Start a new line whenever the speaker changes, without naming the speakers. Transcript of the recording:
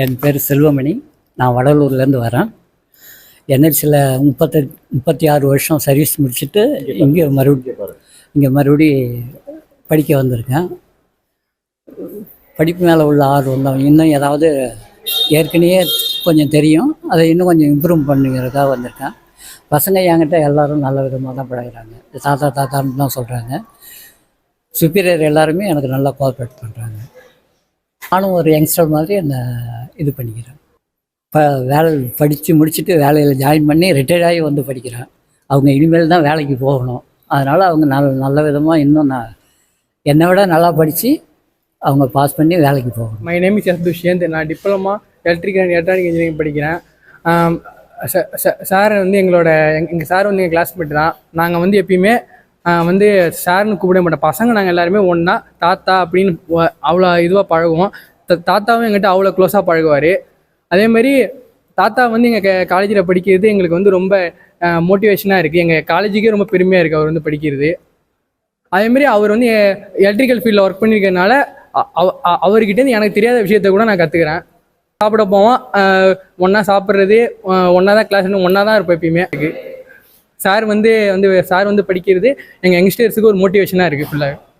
என் பேர் செல்வமணி. நான் வடலூர்லேருந்து வரேன். என்எல்சியில் 36 வருஷம் சர்வீஸ் முடிச்சுட்டு இங்கே மறுபடி படிக்க வந்திருக்கேன். படிப்பு மேலே உள்ள ஆர்வம் தான். இன்னும் ஏதாவது ஏற்கனவே கொஞ்சம் தெரியும், அதை இன்னும் கொஞ்சம் இம்ப்ரூவ் பண்ணுங்கிறதுக்காக வந்திருக்கேன். பசங்க என்கிட்ட எல்லோரும் நல்ல விதமாக தான் பழகிறாங்க. தாத்தான்னு தான் சொல்கிறாங்க. சுப்பீரியர் எல்லாருமே எனக்கு நல்லா கோஆப்ரேட் பண்ணுறாங்க. நானும் ஒரு யங்ஸ்டர் மாதிரி என்னை இது பண்ணிக்கிறேன். இப்போ வேலை படித்து முடிச்சுட்டு வேலையில் ஜாயின் பண்ணி ரிட்டையர்ட் ஆகி வந்து படிக்கிறேன். அவங்க இனிமேல் தான் வேலைக்கு போகணும். அதனால் அவங்க நல்ல விதமாக இன்னும் என்னை விட நல்லா படித்து அவங்க பாஸ் பண்ணி வேலைக்கு போகணும்.
My name is S Dushyanth. நான் diploma electrical and electronic engineering படிக்கிறேன். சார் வந்து எங்கள் சார் வந்து எங்கள் கிளாஸ்மேட் தான். நாங்கள் வந்து எப்பயுமே வந்து சார்னு கூப்பிட மாட்டோம். பசங்க நாங்கள் எல்லாருமே ஒன்றா தாத்தா அப்படின்னு அவ்வளோ இதுவாக பழகுவோம். தாத்தாவும் எங்கிட்ட அவ்வளோ க்ளோஸாக பழகுவார். அதேமாதிரி தாத்தா வந்து எங்கள் காலேஜில் படிக்கிறது எங்களுக்கு வந்து ரொம்ப மோட்டிவேஷனாக இருக்குது. எங்கள் காலேஜுக்கே ரொம்ப பெருமையாக இருக்குது அவர் வந்து படிக்கிறது. அதேமாதிரி அவர் வந்து எலக்ட்ரிக்கல் ஃபீல்டில் ஒர்க் பண்ணியிருக்கிறதுனால அவர்கிட்டேருந்து எனக்கு தெரியாத விஷயத்த கூட நான் கற்றுக்கிறேன். சாப்பிட போவோம், ஒன்றா சாப்பிட்றது, ஒன்றா தான் கிளாஸ், ஒன்றா தான் இருப்போம் எப்பயுமே. சார் வந்து படிக்கிறது எங்கள் யங்ஸ்டர்ஸுக்கு ஒரு மோட்டிவேஷனாக இருக்குது ஃபுல்லாக.